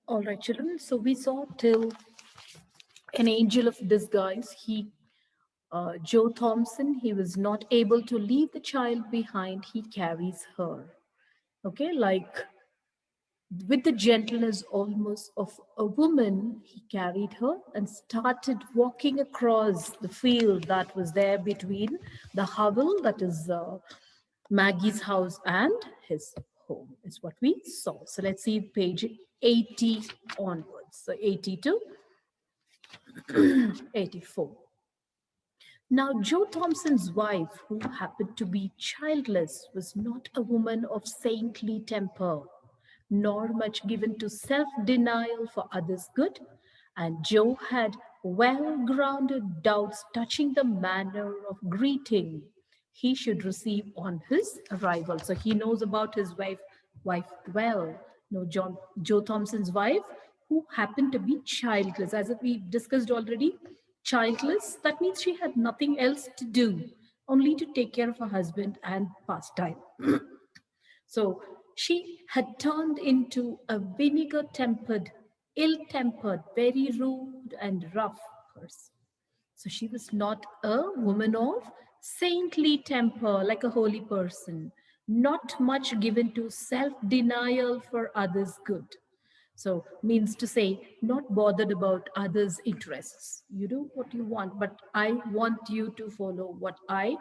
All right, children. So we saw till an angel of disguise. Joe Thompson, he was not able to leave the child behind. He carries her. Okay, like with the gentleness almost of a woman, he carried her and started walking across the field that was there between the hovel, that is Maggie's house, and his home, is what we saw. So let's see page 80 onwards. So 80 to 84. Now, Joe Thompson's wife, who happened to be childless, was not a woman of saintly temper, nor much given to self denial for others' good, and Joe had well grounded doubts touching the manner of greeting he should receive on his arrival. So he knows about his wife well. Joe Thompson's wife, who happened to be childless, as we discussed already. Childless, that means she had nothing else to do, only to take care of her husband and pastime. So she had turned into a vinegar tempered, ill tempered, very rude and rough person. So she was not a woman of saintly temper like a holy person, not much given to self denial for others' good. So, means to say, not bothered about others' interests. You do what you want, but I want you to follow what I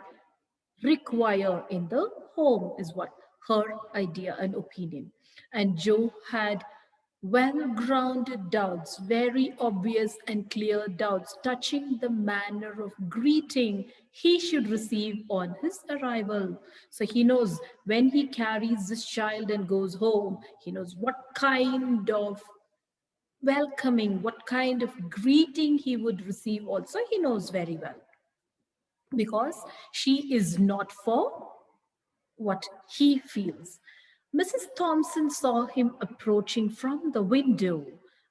require in the home, is what her idea and opinion. And Joe had well grounded doubts, very obvious and clear doubts touching the manner of greeting he should receive on his arrival. So he knows when he carries this child and goes home, he knows what kind of welcoming, what kind of greeting he would receive, also, he knows very well, because she is not for what he feels. Mrs. Thompson saw him approaching from the window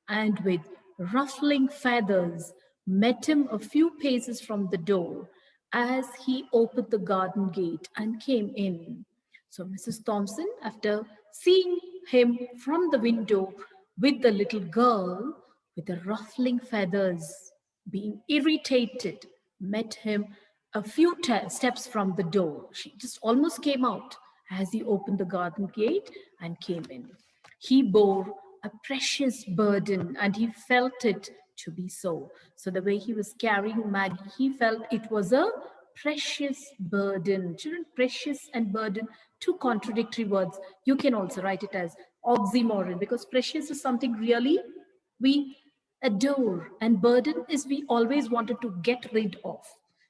and, with ruffling feathers, met him a few paces from the door as he opened the garden gate and came in. So, Mrs. Thompson, after seeing him from the window with the little girl with the ruffling feathers, being irritated, met him a few steps from the door. She just almost came out as he opened the garden gate and came in. He bore a precious burden and he felt it to be so. So, the way he was carrying Maggie, he felt it was a precious burden. Children, precious and burden, two contradictory words. You can also write it as oxymoron, because precious is something really we adore, and burden is we always wanted to get rid of.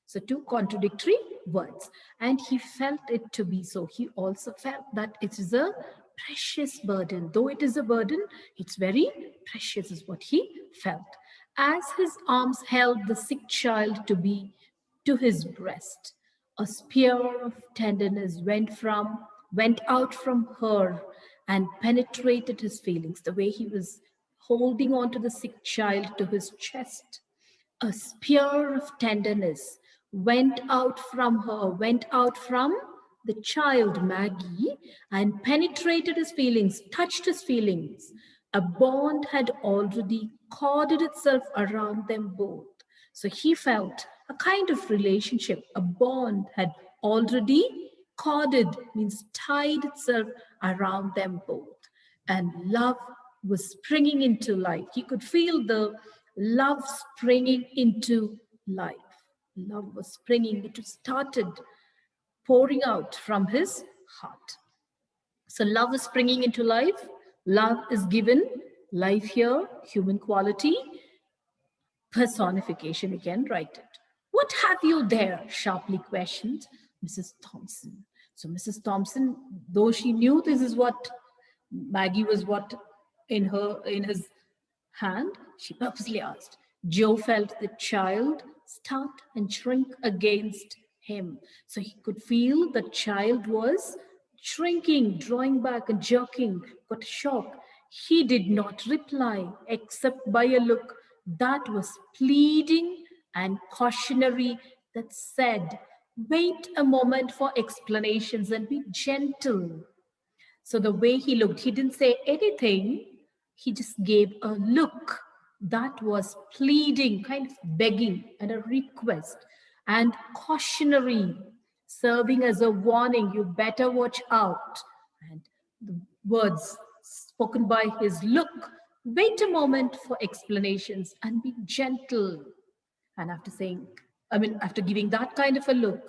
So, two contradictory words. And he felt it to be so. He also felt that it is a precious burden. Though it is a burden, it's very precious, is what he felt. As his arms held the sick child to his breast, a spear of tenderness went out from her and penetrated his feelings. The way he was holding on to the sick child to his chest, a spear of tenderness went out from her, went out from the child Maggie, and penetrated his feelings, touched his feelings. A bond had already corded itself around them both. So he felt a kind of relationship, a bond had already corded, means tied itself around them both. And love was springing into life. He could feel the love springing into life. Love was springing, it started pouring out from his heart. So, love is springing into life. Love is given life here, human quality, personification, we can write it. What have you there? Sharply questioned Mrs. Thompson. So, Mrs. Thompson, though she knew this is what Maggie was, what in his hand, she purposely asked. Joe felt the child start and shrink against him. So he could feel the child was shrinking, drawing back and jerking, got a shock. He did not reply except by a look that was pleading and cautionary, that said, wait a moment for explanations and be gentle. So the way he looked, he didn't say anything, He just gave a look that was pleading, kind of begging, and a request, and cautionary, serving as a warning, you better watch out. And the words spoken by his look, wait a moment for explanations and be gentle. And after saying, after giving that kind of a look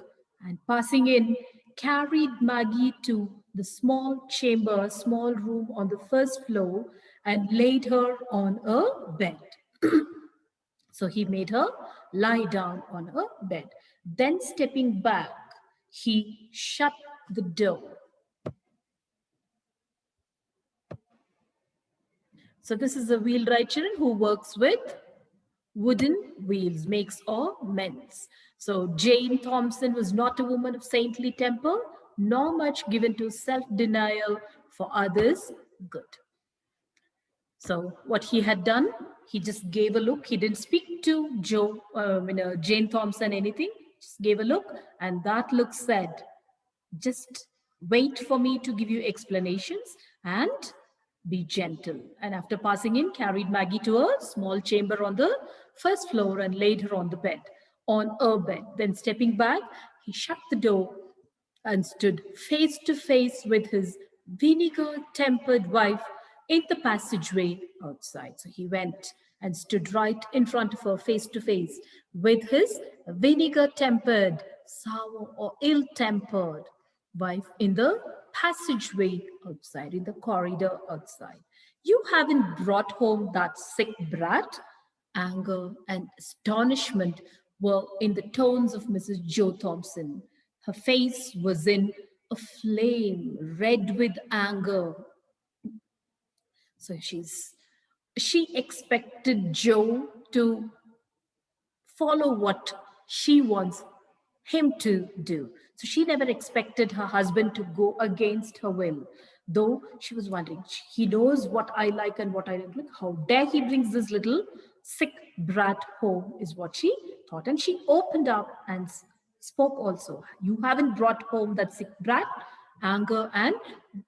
and passing in, carried Maggie to the small chamber, small room on the first floor, and laid her on a bed. So he made her lie down on a bed. Then, stepping back, he shut the door. So, this is a wheelwright children who works with wooden wheels, makes or mends. So Jane Thompson was not a woman of saintly temper, nor much given to self-denial for others' good. So what he had done, he just gave a look. He didn't speak to Jane Thompson anything. Just gave a look, and that look said, "Just wait for me to give you explanations and be gentle." And after passing in, carried Maggie to a small chamber on the first floor and laid her on the bed, on a bed. Then stepping back, he shut the door and stood face to face with his vinegar-tempered wife in the passageway outside. So he went and stood right in front of her, face to face, with his vinegar-tempered, sour or ill-tempered wife in the passageway outside, in the corridor outside. "You haven't brought home that sick brat?" Anger and astonishment were in the tones of Mrs. Joe Thompson. Her face was in a flame, red with anger. So she expected Joe to follow what she wants him to do. So she never expected her husband to go against her will. Though she was wondering, he knows what I like and what I don't like. How dare he brings this little sick brat home, is what she thought. And she opened up and spoke also. "You haven't brought home that sick brat?" Anger and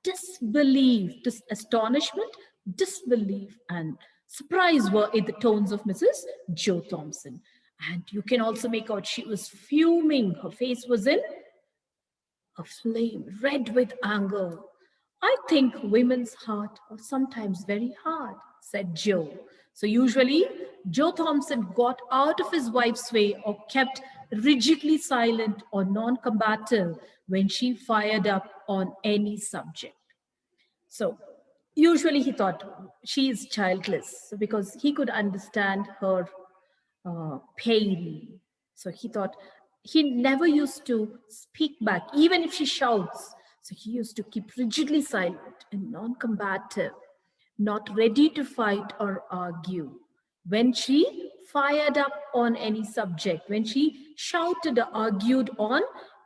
disbelief, astonishment, disbelief, and surprise were in the tones of Mrs. Joe Thompson. And you can also make out she was fuming. Her face was in a flame, red with anger. "I think women's heart are sometimes very hard," said Joe. So usually, Joe Thompson got out of his wife's way or kept rigidly silent or non-combative when she fired up on any subject. So usually he thought she is childless, because he could understand her pain. So he thought he never used to speak back, even if she shouts. So he used to keep rigidly silent and non-combative, not ready to fight or argue. When she fired up on any subject, when she shouted or argued on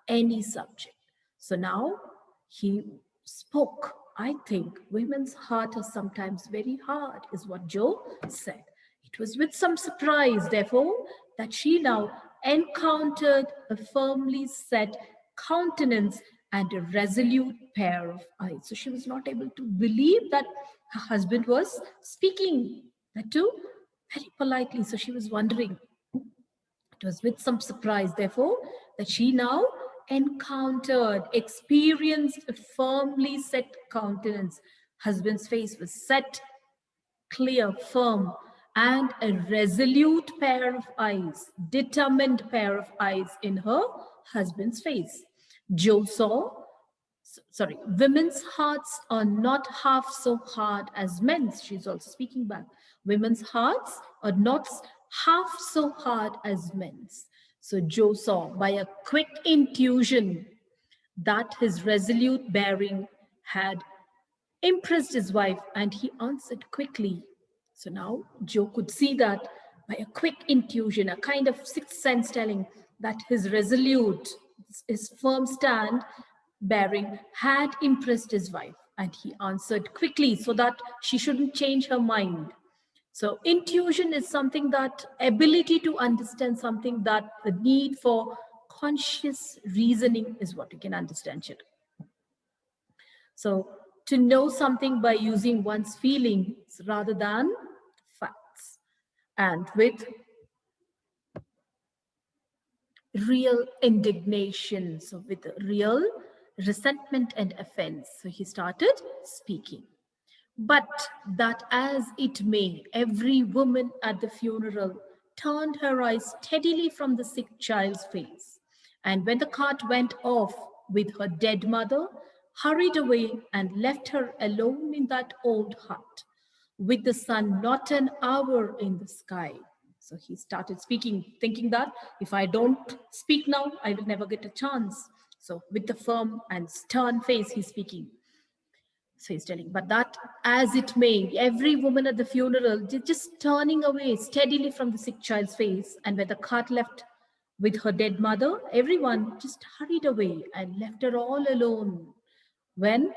any subject. So now he spoke. "I think women's heart are sometimes very hard," is what Joe said. It was with some surprise, therefore, that she now encountered a firmly set countenance and a resolute pair of eyes. So she was not able to believe that her husband was speaking, that too very politely. So she was wondering. It was with some surprise, therefore, that she now experienced a firmly set countenance. Husband's face was set, clear, firm, and a resolute pair of eyes, determined pair of eyes in her husband's face. Joe saw, women's hearts are not half so hard as men's. She's also speaking back. Women's hearts are not half so hard as men's. So Joe saw by a quick intuition that his resolute bearing had impressed his wife, and he answered quickly. So now Joe could see that by a quick intuition, a kind of sixth sense telling that his resolute, his firm stand bearing had impressed his wife, and he answered quickly so that she shouldn't change her mind. So intuition is something, that ability to understand something, that the need for conscious reasoning is what you can understand, children. So to know something by using one's feelings rather than facts, and with real indignation, so with real resentment and offense. So he started speaking. But that as it may, every woman at the funeral turned her eyes steadily from the sick child's face, and when the cart went off with her dead mother, hurried away and left her alone in that old hut, with the sun not an hour in the sky. So he started speaking, thinking that if I don't speak now, I will never get a chance. So, with the firm and stern face, he's speaking. So he's telling, but that as it may, every woman at the funeral just turning away steadily from the sick child's face, and when the cart left with her dead mother, everyone just hurried away and left her all alone. When,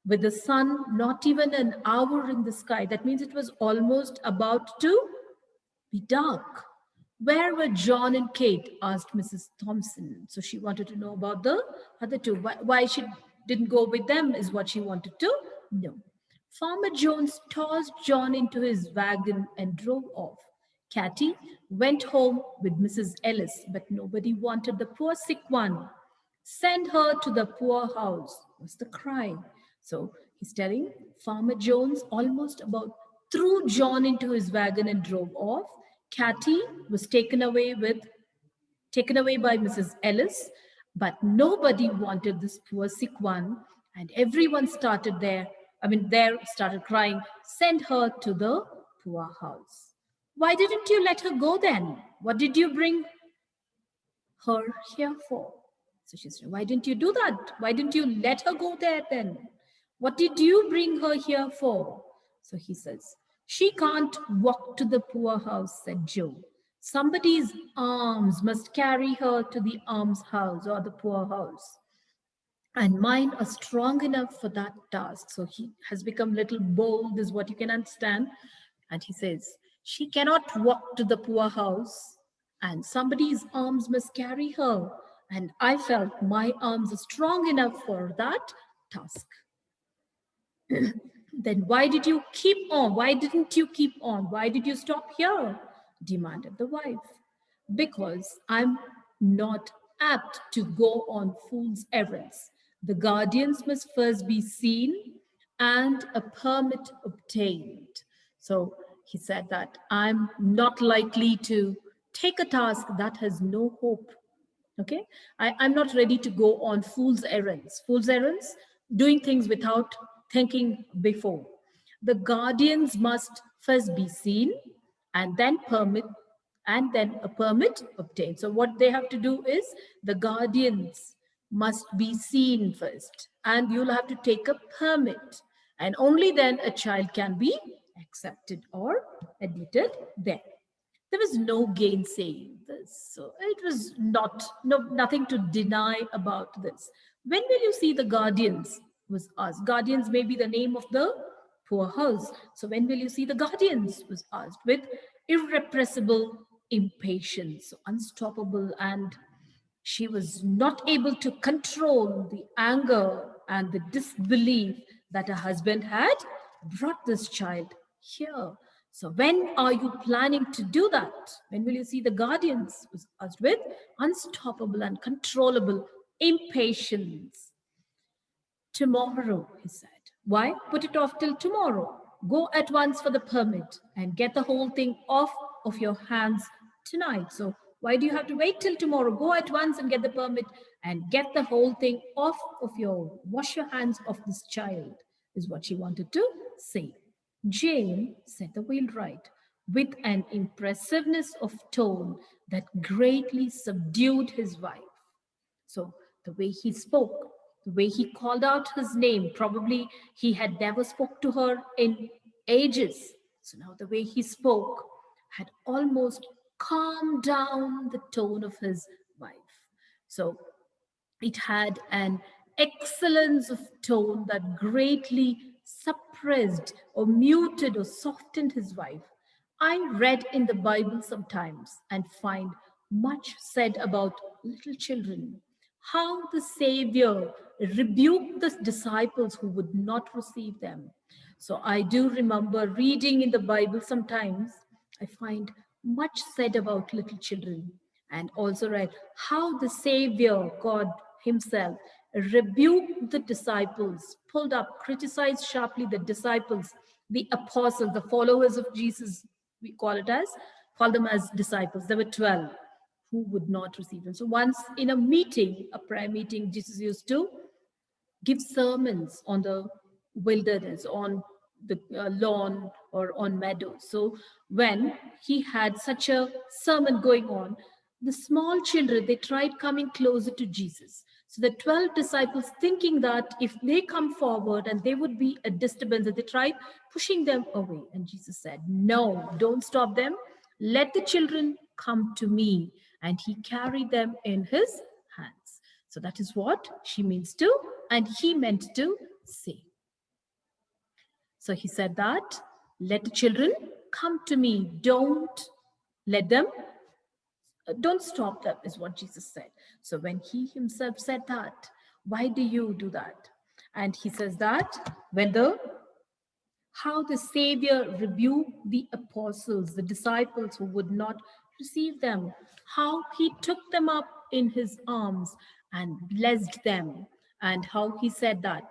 with the sun not even an hour in the sky, that means it was almost about to be dark. Where were John and Kate? Asked Mrs. Thompson. So she wanted to know about the other two. Why she didn't go with them is what she wanted to know. Farmer Jones tossed John into his wagon and drove off. Katty went home with Mrs. Ellis, but nobody wanted the poor sick one. Send her to the poorhouse was the cry. So he's telling Farmer Jones almost about threw John into his wagon and drove off. Katty was taken away by Mrs. Ellis, but nobody wanted this poor sick one, and everyone there started crying, send her to the poorhouse. Why didn't you let her go then? What did you bring her here for? So she said, why didn't you do that? Why didn't you let her go there then? What did you bring her here for? So he says, she can't walk to the poorhouse, said Joe. Somebody's arms must carry her to the almshouse or the poorhouse, and mine are strong enough for that task. So he has become little bold, is what you can understand. And he says, she cannot walk to the poorhouse, and somebody's arms must carry her. And I felt my arms are strong enough for that task. Then why did you keep on? Why didn't you keep on? Why did you stop here? Demanded the wife. Because I'm not apt to go on fool's errands. The guardians must first be seen and a permit obtained. So he said that I'm not likely to take a task that has no hope. Okay, I'm not ready to go on fool's errands, doing things without thinking before. The guardians must first be seen and then a permit obtained. So what they have to do is the guardians must be seen first, and you'll have to take a permit, and only then a child can be accepted or admitted there. There was no gainsaying this. So it was nothing to deny about this. When will you see the guardians? Was asked. Guardians may be the name of the poorhouse. So when will you see the guardians? Was asked with irrepressible impatience, so unstoppable, and she was not able to control the anger and the disbelief that her husband had brought this child here. So, when are you planning to do that? When will you see the guardians? Was asked with unstoppable and controllable impatience. Tomorrow, he said. Why put it off till tomorrow? Go at once for the permit and get the whole thing off of your hands tonight. So, why do you have to wait till tomorrow? Go at once and get the permit and get the whole thing off of wash your hands off this child, is what she wanted to say. Jane said the wheelwright with an impressiveness of tone that greatly subdued his wife. So the way he spoke, the way he called out his name, probably he had never spoke to her in ages. So now the way he spoke had almost calmed down the tone of his wife. So it had an excellence of tone that greatly suppressed or muted or softened his wife. I read in the Bible sometimes and find much said about little children, how the Savior rebuked the disciples who would not receive them. So I do remember reading in the Bible sometimes, I find much said about little children, and also read how the Savior, God Himself, rebuked the disciples, pulled up, criticized sharply the disciples, the apostles, the followers of Jesus, we call them as disciples. There were 12 who would not receive them. So once in a meeting, a prayer meeting, Jesus used to give sermons on the wilderness, on the lawn or on meadows. So when he had such a sermon going on, the small children, they tried coming closer to Jesus. So the 12 disciples, thinking that if they come forward and they would be a disturbance, they tried pushing them away. And Jesus said, no, don't stop them. Let the children come to me. And he carried them in his hands. So that is what she means to, and he meant to say. So he said that, let the children come to me. Let them, don't stop them, is what Jesus said. So when he himself said that, why do you do that? And he says that when the how the Savior rebuked the apostles, the disciples who would not receive them, how he took them up in his arms and blessed them, and how he said that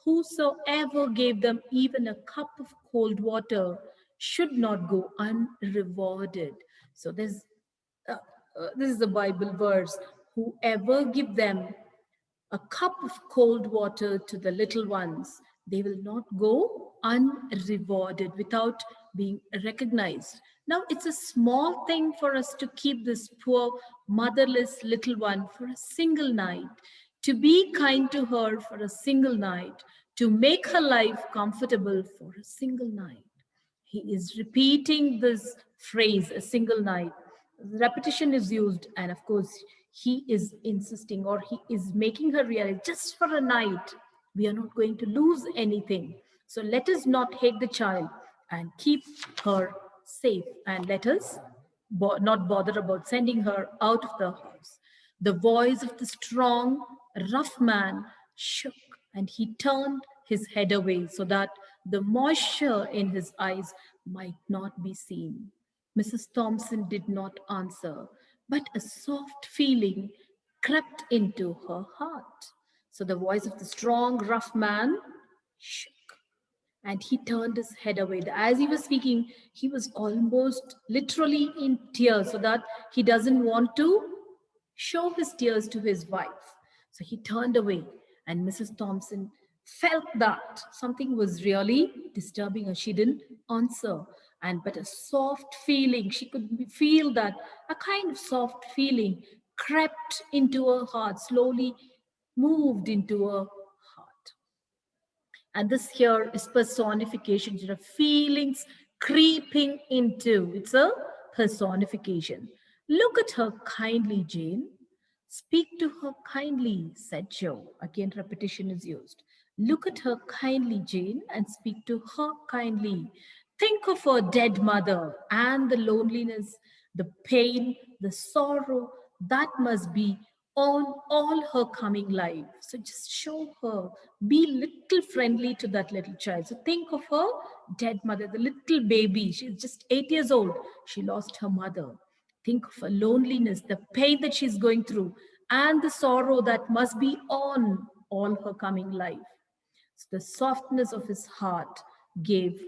whosoever gave them even a cup of cold water should not go unrewarded. So this is a Bible verse. Whoever give them a cup of cold water to the little ones, they will not go unrewarded without being recognized. Now, it's a small thing for us to keep this poor, motherless little one for a single night, to be kind to her for a single night, to make her life comfortable for a single night. He is repeating this phrase a single night. Repetition is used, and of course, he is insisting or he is making her realize just for a night, we are not going to lose anything. So let us not hate the child and keep her safe, and let us not bother about sending her out of the house. The voice of the strong, rough man shook, and he turned his head away so that the moisture in his eyes might not be seen. Mrs. Thompson did not answer, but a soft feeling crept into her heart. So the voice of the strong, rough man shook, and he turned his head away. As he was speaking, he was almost literally in tears so that he doesn't want to show his tears to his wife. So he turned away, and Mrs. Thompson felt that something was really disturbing her. She didn't answer, and but a soft feeling, she could feel that a kind of soft feeling crept into her heart, slowly moved into her heart. And this here is personification, feelings creeping into. It's a personification. Look at her kindly, Jane. Speak to her kindly, said Joe. Again, repetition is used. Look at her kindly, Jane, and speak to her kindly. Think of her dead mother and the loneliness, the pain, the sorrow that must be on all her coming life. So just show her, be little friendly to that little child. So think of her dead mother, the little baby. She's just 8 years old. She lost her mother. Think of her loneliness, the pain that she's going through, and the sorrow that must be on all her coming life. So the softness of his heart gave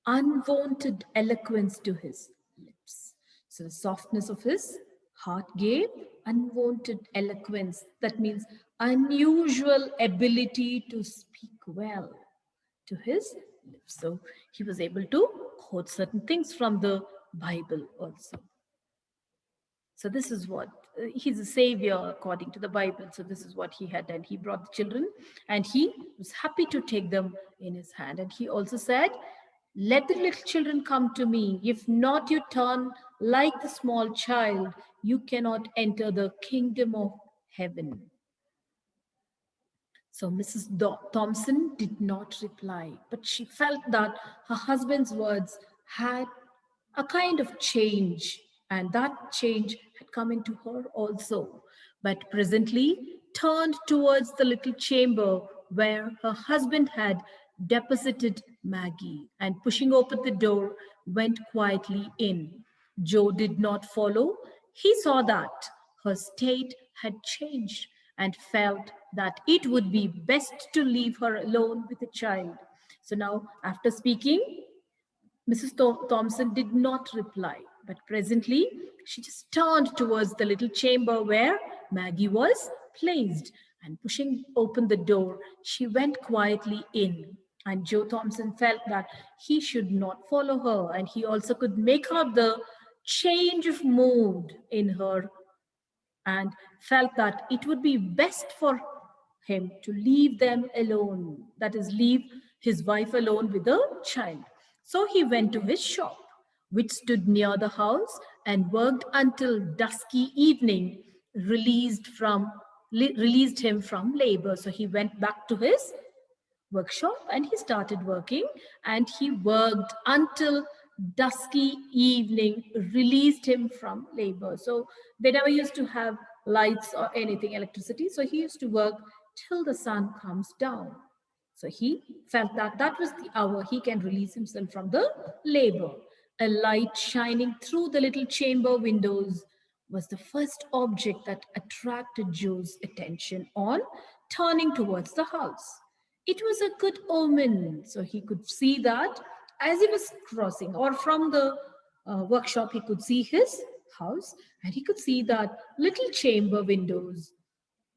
unwonted eloquence to his lips. So the softness of his heart gave unwonted eloquence. That means unusual ability to speak well to his lips. So he was able to quote certain things from the Bible also. So this is what he's a savior according to the Bible. So this is what he had done. He brought the children and he was happy to take them in his hand. And he also said, let the little children come to me. If not, you turn like the small child. You cannot enter the kingdom of heaven. So Mrs. Thompson did not reply, but she felt that her husband's words had a kind of change, and that change had come into her also. but presently turned towards the little chamber where her husband had deposited Maggie, and pushing open the door, went quietly in. Joe did not follow. He saw that her state had changed and felt that it would be best to leave her alone with the child. So now, after speaking, Mrs. Thompson did not reply, but presently she just turned towards the little chamber where Maggie was placed, and pushing open the door, she went quietly in. And Joe Thompson felt that he should not follow her, and he also could make out the change of mood in her, and felt that it would be best for him to leave them alone, that is, leave his wife alone with the child. So he went to his shop, which stood near the house, and worked until dusky evening, released him from labor. So he went back to his workshop and he started working, and he worked until dusky evening, released him from labor. So they never used to have lights or anything, electricity, so he used to work till the sun comes down. So he felt that that was the hour he can release himself from the labor. A light shining through the little chamber windows was the first object that attracted Joe's attention on turning towards the house. It was a good omen. So he could see that as he was crossing, or from the workshop, he could see his house, and he could see that little chamber windows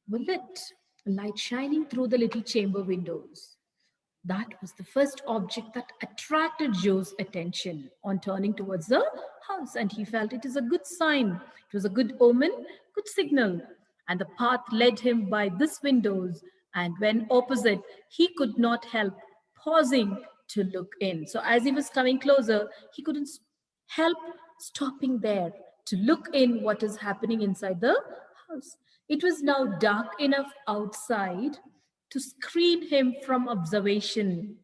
were lit, light shining through the little chamber windows. That was the first object that attracted Joe's attention on turning towards the house, and he felt it is a good sign. It was a good omen, good signal. And the path led him by this windows, and when opposite, he could not help pausing to look in. So as he was coming closer, he couldn't help stopping there to look in what is happening inside the house. It was now dark enough outside to screen him from observation.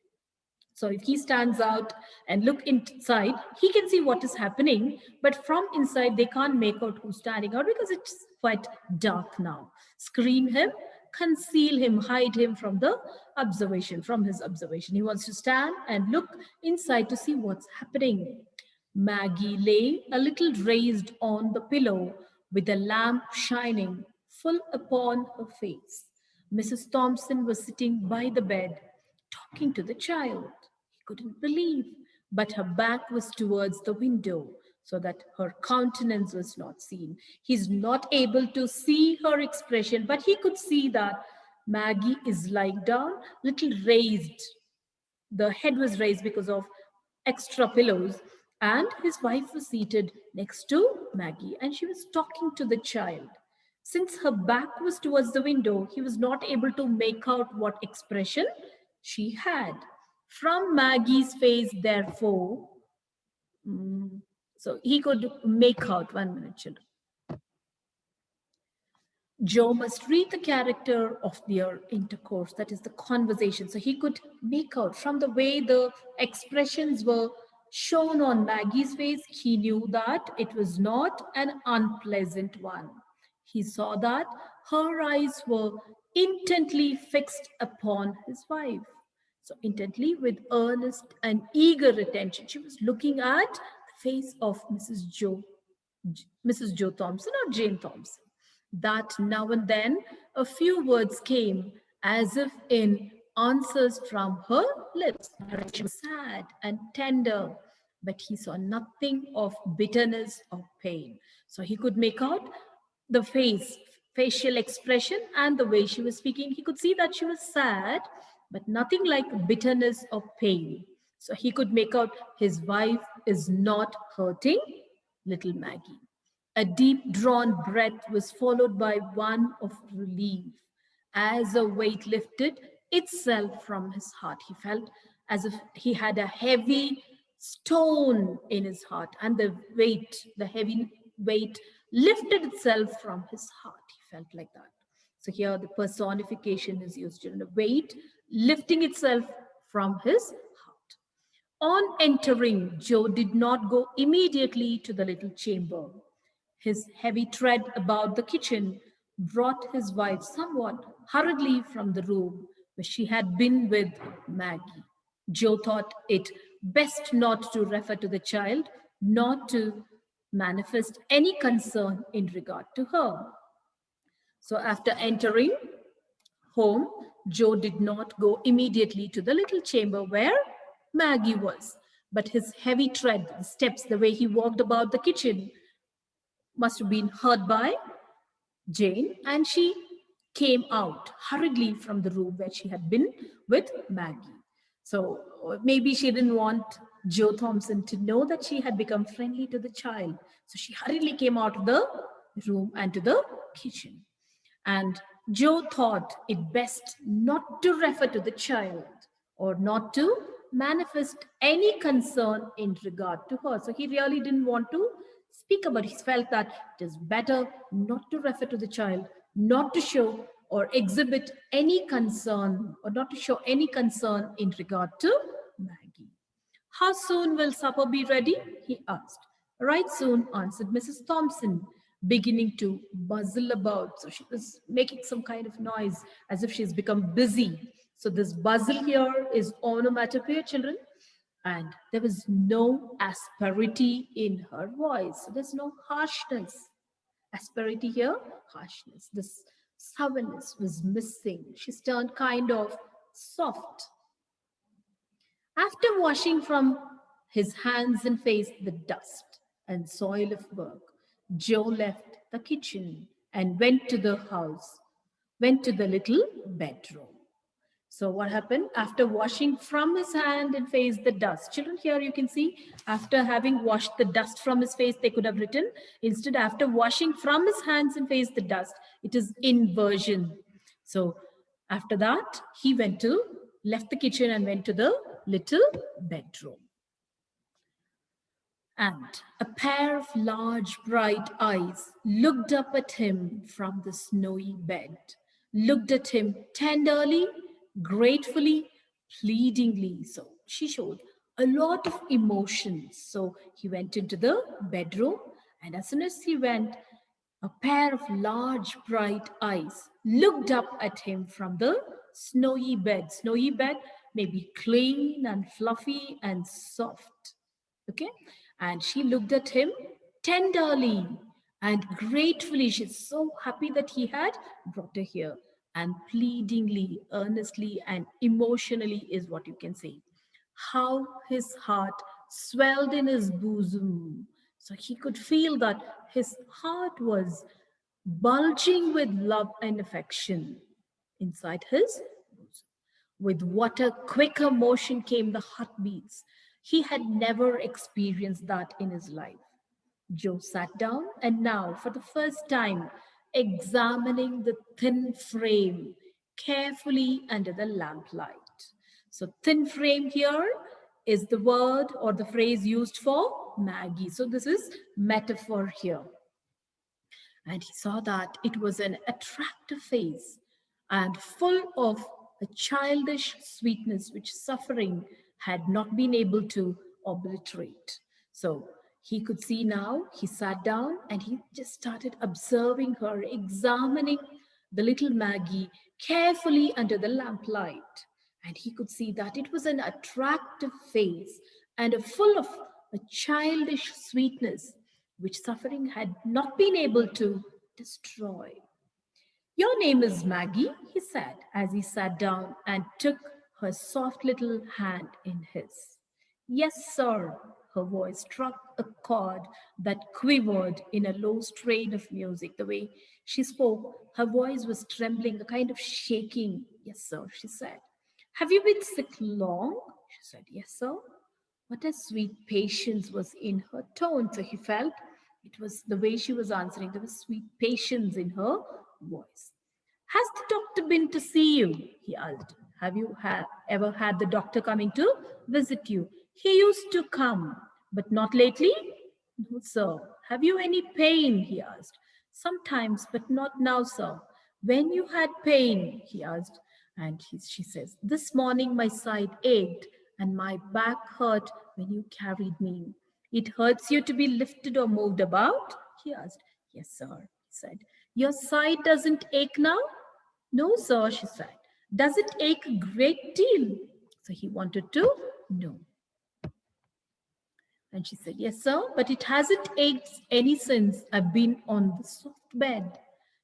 So if he stands out and look inside, he can see what is happening, but from inside they can't make out who's standing out because it's quite dark now. Screen him, conceal him, hide him from the observation, from his observation. He wants to stand and look inside to see what's happening. Maggie lay a little raised on the pillow with the lamp shining full upon her face. Mrs. Thompson was sitting by the bed, talking to the child. He couldn't believe, but her back was towards the window so that her countenance was not seen. He's not able to see her expression, but he could see that Maggie is lying down, little raised. The head was raised because of extra pillows, and his wife was seated next to Maggie, and she was talking to the child. Since her back was towards the window, he was not able to make out what expression she had. From Maggie's face, therefore, so he could make out, 1 minute, children. Joe must read the character of their intercourse, that is the conversation. So he could make out from the way the expressions were shown on Maggie's face, he knew that it was not an unpleasant one. He saw that her eyes were intently fixed upon his wife. So intently, with earnest and eager attention, she was looking at the face of Mrs. Joe Thompson, or Jane Thompson. That now and then a few words came as if in answers from her lips. She was sad and tender, but he saw nothing of bitterness or pain. So he could make out the facial expression, and the way she was speaking. He could see that she was sad, but nothing like bitterness or pain. So he could make out his wife is not hurting little Maggie. A deep drawn breath was followed by one of relief. As a weight lifted itself from his heart, he felt as if he had a heavy stone in his heart, and the heavy weight lifted itself from his heart. He felt like that. So here the personification is used, in a weight lifting itself from his heart. On entering, Joe did not go immediately to the little chamber. His heavy tread about the kitchen brought his wife somewhat hurriedly from the room where she had been with Maggie. Joe thought it best not to refer to the child, not to manifest any concern in regard to her. So, after entering home, Joe did not go immediately to the little chamber where Maggie was, but his heavy tread, the steps, the way he walked about the kitchen must have been heard by Jane, and she came out hurriedly from the room where she had been with Maggie. So maybe she didn't want Joe Thompson to know that she had become friendly to the child. So she hurriedly came out of the room and to the kitchen. And Joe thought it best not to refer to the child or not to manifest any concern in regard to her. So he really didn't want to speak about it. He felt that it is better not to refer to the child, not to show or exhibit any concern or not to show any concern in regard to Maggie. How soon will supper be ready? He asked. Right soon, answered Mrs. Thompson, beginning to bustle about. So she was making some kind of noise as if she's become busy. So this bustle here is onomatopoeia, children. And there was no asperity in her voice. So there's no harshness. Asperity here, harshness. This sullenness was missing. She's turned kind of soft. After washing from his hands and face the dust and soil of work, Joe left the kitchen and went to the little bedroom. So what happened? After washing from his hand and face the dust. Children, here you can see, after having washed the dust from his face, they could have written. Instead, after washing from his hands and face the dust, it is inversion. So after that, he left the kitchen and went to the little bedroom. And a pair of large bright eyes looked up at him from the snowy bed, looked at him tenderly, gratefully, pleadingly. So she showed a lot of emotions. So he went into the bedroom, and as soon as he went, a pair of large bright eyes looked up at him from the snowy bed. Snowy bed may be clean and fluffy and soft. Okay? And she looked at him tenderly and gratefully. She's so happy that he had brought her here. And pleadingly, earnestly, and emotionally is what you can say. How his heart swelled in his bosom. So he could feel that his heart was bulging with love and affection inside his bosom. With what a quicker motion came the heartbeats. He had never experienced that in his life. Joe sat down and now, for the first time, examining the thin frame carefully under the lamplight. So, thin frame here is the word or the phrase used for Maggie. So, this is metaphor here. And he saw that it was an attractive face and full of a childish sweetness which suffering had not been able to obliterate. So he could see now, he sat down and he just started observing her, examining the little Maggie carefully under the lamplight. And he could see that it was an attractive face and full of a childish sweetness which suffering had not been able to destroy. Your name is Maggie, he said as he sat down and took her soft little hand in his. Yes, sir. Her voice struck a chord that quivered in a low strain of music. The way she spoke, her voice was trembling, a kind of shaking. Yes, sir, she said. Have you been sick long? She said, yes, sir. What a sweet patience was in her tone. So he felt it was the way she was answering. There was sweet patience in her voice. Has the doctor been to see you? He asked. Have you ever had the doctor coming to visit you? He used to come, but not lately? No, sir. Have you any pain? He asked. Sometimes, but not now, sir. When you had pain? He asked. And she says, this morning my side ached and my back hurt when you carried me. It hurts you to be lifted or moved about? He asked. Yes, sir, he said. Your side doesn't ache now? No, sir, she said. Does it ache a great deal? So he wanted to know. And she said, yes, sir, but it hasn't ached any since I've been on the soft bed.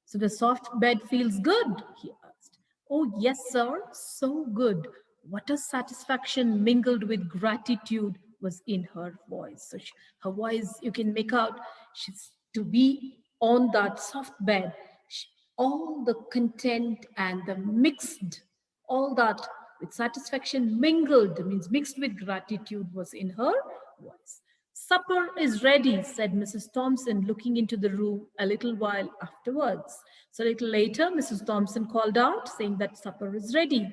So the soft bed feels good, he asked. Oh, yes, sir, so good. What a satisfaction mingled with gratitude was in her voice. So her voice, you can make out, she's to be on that soft bed. She, all the content and the mixed, all that with satisfaction mingled, means mixed with gratitude was in her voice. Supper is ready, said Mrs. Thompson, looking into the room a little while afterwards. So a little later, Mrs. Thompson called out, saying that supper is ready.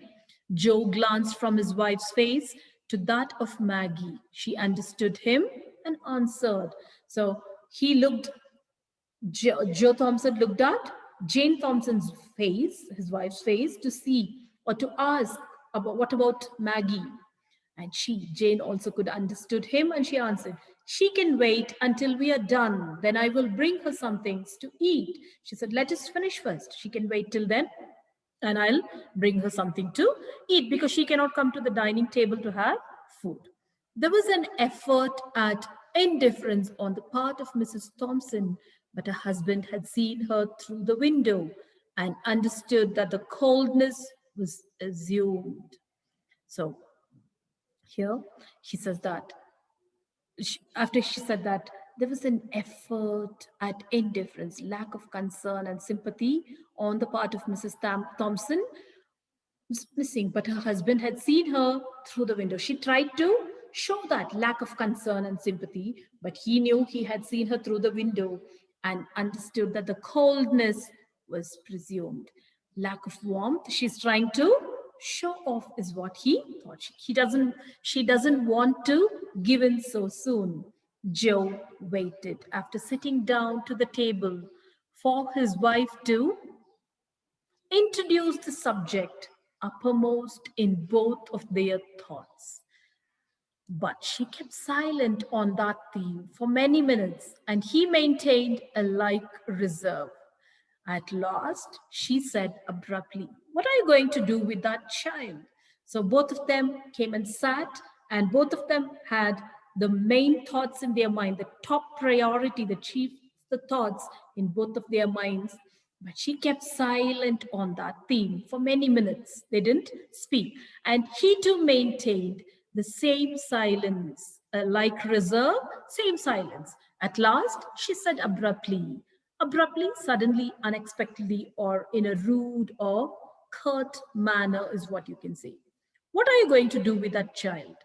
Joe glanced from his wife's face to that of Maggie. She understood him and answered. So he looked, Joe Thompson looked at Jane Thompson's face, his wife's face, to see or to ask about what about Maggie. And Jane, also could understood him, and she answered, she can wait until we are done. Then I will bring her some things to eat. She said, let us finish first. She can wait till then, and I'll bring her something to eat because she cannot come to the dining table to have food. There was an effort at indifference on the part of Mrs. Thompson, but her husband had seen her through the window and understood that the coldness was assumed. So here he says that after she said that there was an effort at indifference, lack of concern and sympathy on the part of Mrs. Thompson was missing, but her husband had seen her through the window. She tried to show that lack of concern and sympathy, but he knew he had seen her through the window and understood that the coldness was presumed. Lack of warmth, she's trying to show off is what he thought. She doesn't want to give in so soon. Joe waited after sitting down to the table for his wife to introduced the subject uppermost in both of their thoughts. But she kept silent on that theme for many minutes, and he maintained a like reserve. At last, she said abruptly, what are you going to do with that child? So both of them came and sat, and both of them had the main thoughts in their mind, the top priority, the chief, the thoughts in both of their minds. But she kept silent on that theme for many minutes. They didn't speak. And he too maintained the same silence, like reserve, same silence. At last, she said abruptly, suddenly, unexpectedly, or in a rude or curt manner, is what you can say. What are you going to do with that child?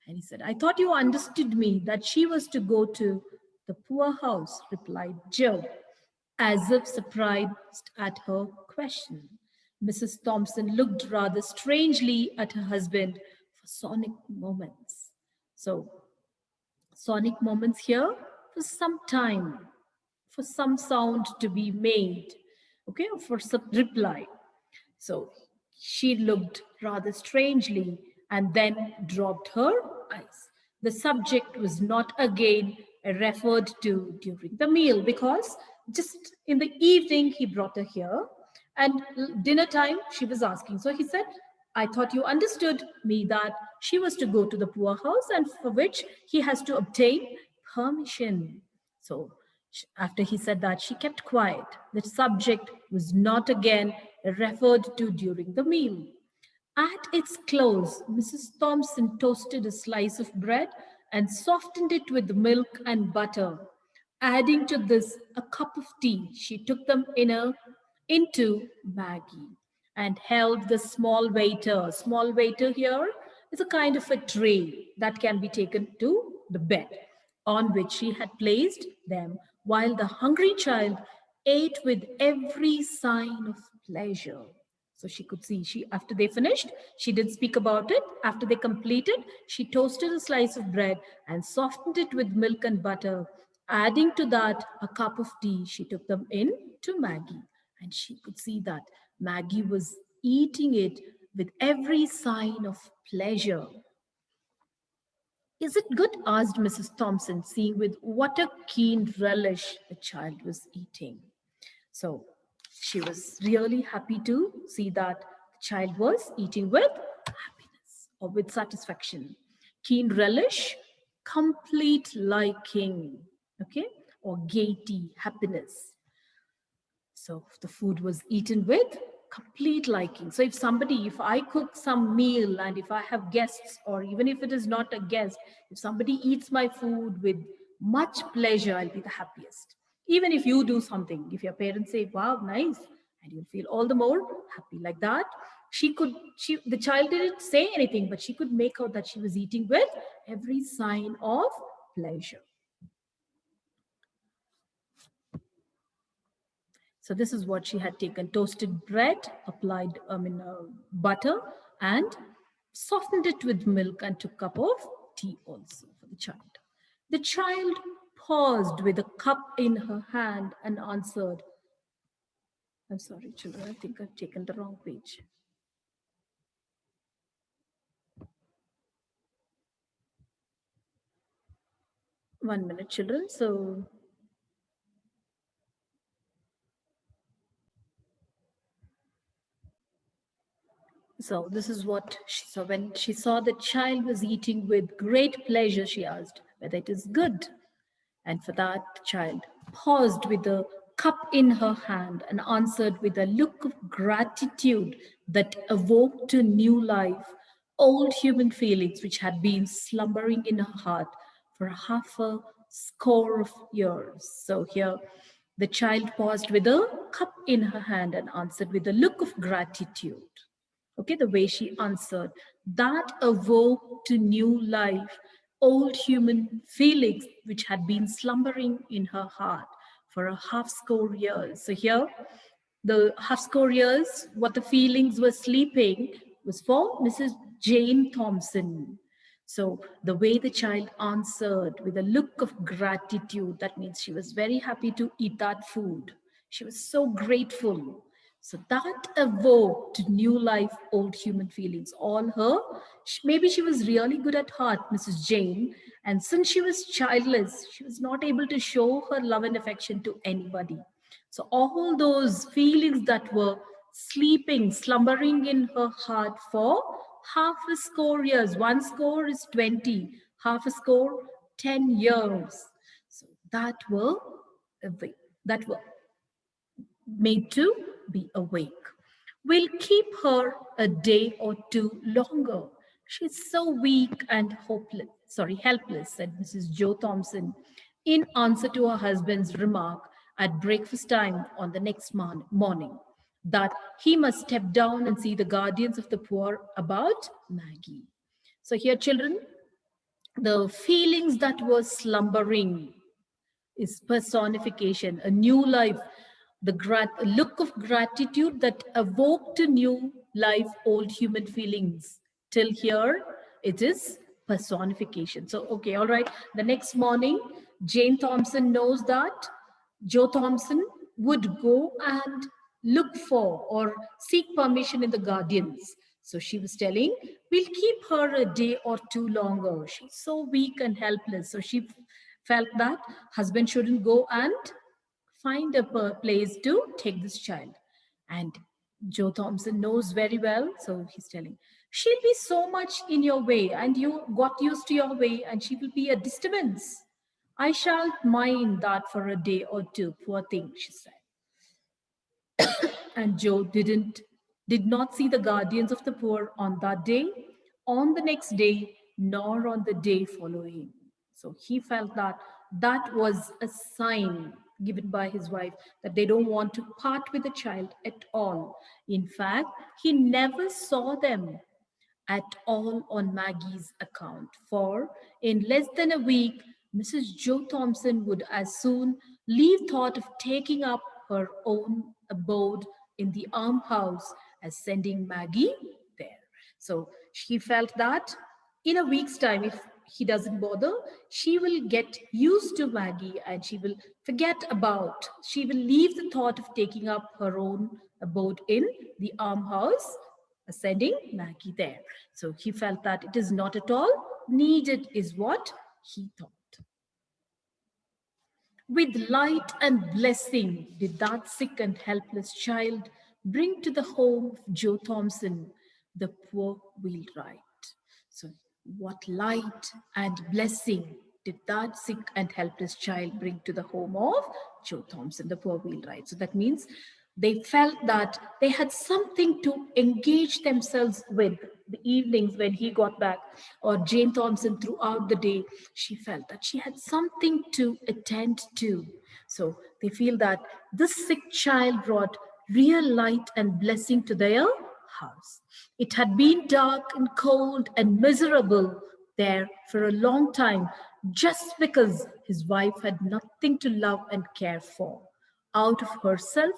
And he said, I thought you understood me that she was to go to the poorhouse, replied Joe, as if surprised at her question. Mrs. Thompson looked rather strangely at her husband for sonic moments. So, sonic moments here for some time, for some sound to be made, okay, for some reply. So she looked rather strangely and then dropped her eyes. The subject was not again referred to during the meal because just in the evening he brought her here and dinner time she was asking. So he said, I thought you understood me that she was to go to the poorhouse and for which he has to obtain permission. So after he said that, she kept quiet. The subject was not again referred to during the meal. At its close, Mrs. Thompson toasted a slice of bread and softened it with milk and butter. Adding to this a cup of tea, she took them into Maggie and held the small waiter. Small waiter here is a kind of a tray that can be taken to the bed on which she had placed them while the hungry child ate with every sign of pleasure. So she could see, she after they finished, she did speak about it. After they completed, she toasted a slice of bread and softened it with milk and butter. Adding to that a cup of tea, she took them in to Maggie. And she could see that Maggie was eating it with every sign of pleasure. Is it good? Asked Mrs. Thompson, seeing with what a keen relish the child was eating. So She was really happy to see that the child was eating with happiness or with satisfaction, keen relish, complete liking, okay, or gaiety, happiness. So the food was eaten with complete liking. So if I cook some meal and if I have guests, or even if it is not a guest, if somebody eats my food with much pleasure, I'll be the happiest. Even if you do something, if your parents say, wow, nice, and you'll feel all the more happy like that. The child didn't say anything, but she could make out that she was eating with every sign of pleasure. So this is what she had taken: toasted bread, applied butter, and softened it with milk, and took a cup of tea also for the child. The child paused with a cup in her hand and answered, I'm sorry, children, I think I've taken the wrong page. 1 minute, children. So this is what she saw. When she saw the child was eating with great pleasure, she asked whether it is good. And for that, the child paused with a cup in her hand and answered with a look of gratitude that awoke to new life old human feelings which had been slumbering in her heart for half a score of years. So here, the child paused with a cup in her hand and answered with a look of gratitude. Okay, the way she answered, that awoke to new life old human feelings which had been slumbering in her heart for a half score years. So here, the half score years, what the feelings were sleeping was for Mrs. Jane Thompson. So the way the child answered with a look of gratitude, that means she was very happy to eat that food. She was so grateful. So that evoked new life, old human feelings. All her, maybe she was really good at heart, Mrs. Jane, and since she was childless, she was not able to show her love and affection to anybody. So all those feelings that were sleeping, slumbering in her heart for half a score years. One score is 20, half a score, 10 years. So that were made to be awake. We'll keep her a day or two longer. She's so weak and helpless, said Mrs. Joe Thompson in answer to her husband's remark at breakfast time on the next morning that he must step down and see the guardians of the poor about Maggie. So, here, children, the feelings that were slumbering is personification, a new life, the look of gratitude that awoke to new life old human feelings. Till here, it is personification. So, okay, all right. The next morning, Jane Thompson knows that Joe Thompson would go and look for or seek permission in the guardians. So she was telling, we'll keep her a day or two longer. She's so weak and helpless. So she felt that husband shouldn't go and find a place to take this child. And Joe Thompson knows very well, so he's telling, she'll be so much in your way, and you got used to your way, and she will be a disturbance. I shan't mind that for a day or two, poor thing, she said. And Joe did not see the guardians of the poor on that day, on the next day, nor on the day following. So he felt that that was a sign given by his wife that they don't want to part with the child at all. In fact, he never saw them at all on Maggie's account, for in less than a week, Mrs. Joe Thompson would as soon leave thought of taking up her own abode in the almshouse as sending Maggie there. So she felt that in a week's time, if he doesn't bother, she will get used to Maggie and she will leave the thought of taking up her own abode in the almshouse, sending Maggie there. So he felt that it is not at all needed, is what he thought. With light and blessing did that sick and helpless child bring to the home of Joe Thompson the poor wheelwright. So, what light and blessing did that sick and helpless child bring to the home of Joe Thompson, the poor wheelwright? So, that means they felt that they had something to engage themselves with the evenings when he got back, or Jane Thompson throughout the day. She felt that she had something to attend to. So they feel that this sick child brought real light and blessing to their house. It had been dark and cold and miserable there for a long time just because his wife had nothing to love and care for out of herself,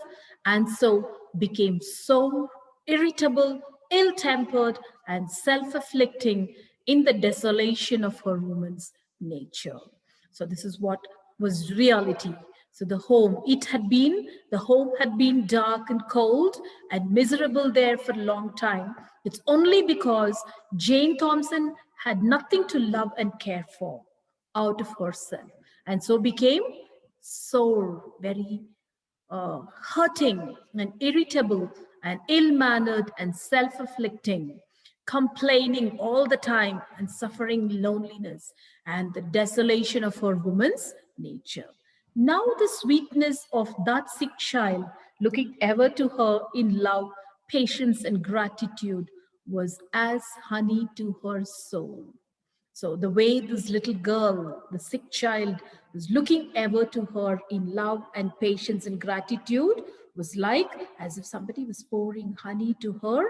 and so became so irritable, ill tempered, and self afflicting in the desolation of her woman's nature. So, this is what was reality. So, the home had been dark and cold and miserable there for a long time. It's only because Jane Thompson had nothing to love and care for out of herself, and so became sore, very hurting and irritable and ill mannered and self afflicting, complaining all the time and suffering loneliness and the desolation of her woman's nature. Now, the sweetness of that sick child, looking ever to her in love, patience, and gratitude, was as honey to her soul. So the way this little girl, the sick child, was looking ever to her in love and patience and gratitude was like as if somebody was pouring honey to her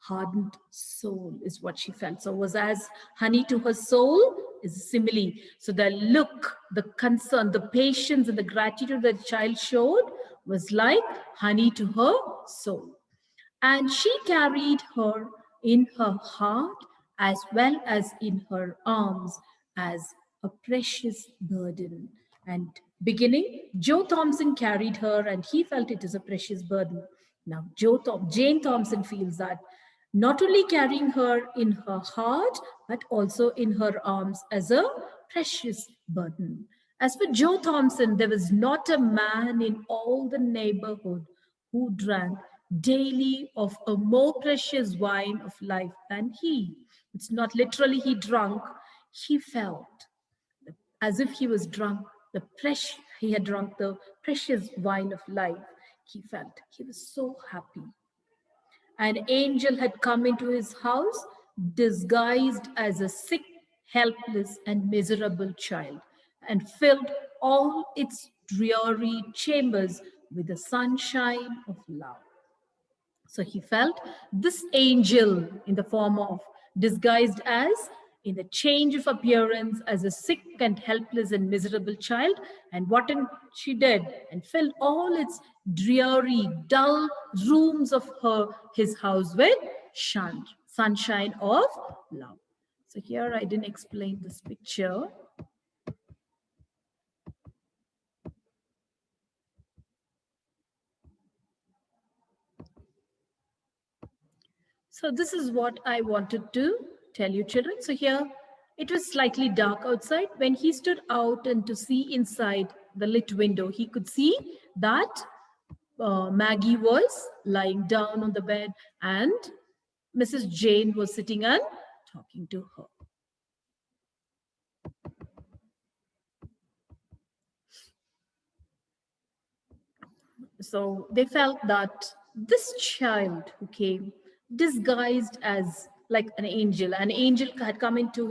hardened soul, is what she felt. So was as honey to her soul is a simile. So the look, the concern, the patience and the gratitude that the child showed was like honey to her soul. And she carried her in her heart as well as in her arms as a precious burden. And beginning, Joe Thompson carried her and he felt it is a precious burden. Now, Jane Thompson feels that not only carrying her in her heart, but also in her arms as a precious burden. As for Joe Thompson, there was not a man in all the neighborhood who drank daily of a more precious wine of life than he. It's not literally he drunk, he felt as if he was drunk he had drunk the precious wine of life. He felt he was so happy. An angel had come into his house disguised as a sick, helpless, and miserable child, and filled all its dreary chambers with the sunshine of love. So he felt this angel in the form of disguised as in the change of appearance as a sick and helpless and miserable child, and she did and filled all its dreary, dull rooms of his house with sunshine of love. So here I didn't explain this picture. So this is what I wanted to tell you, children. So here it was slightly dark outside. When he stood out and to see inside the lit window, he could see that Maggie was lying down on the bed and Mrs. Jane was sitting and talking to her. So they felt that this child who came disguised as like an angel had come into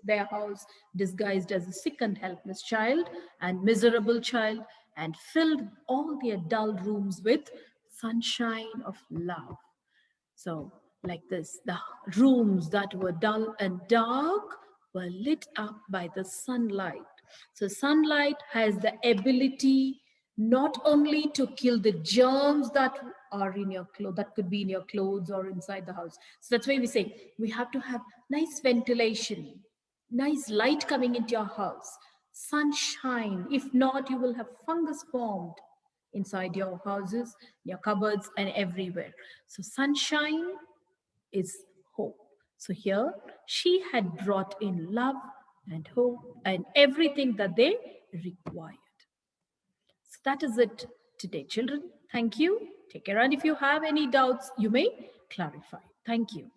their house disguised as a sick and helpless child and miserable child and filled all their dull rooms with sunshine of love. So, like this, the rooms that were dull and dark were lit up by the sunlight. So, sunlight has the ability not only to kill the germs that are in your clothes, that could be in your clothes or inside the house. So, that's why we say we have to have nice ventilation, nice light coming into your house, sunshine. If not, you will have fungus formed inside your houses, your cupboards, and everywhere. So, sunshine is hope. So, here she had brought in love and hope and everything that they required. That is it today, children. Thank you. Take care. And if you have any doubts, you may clarify. Thank you.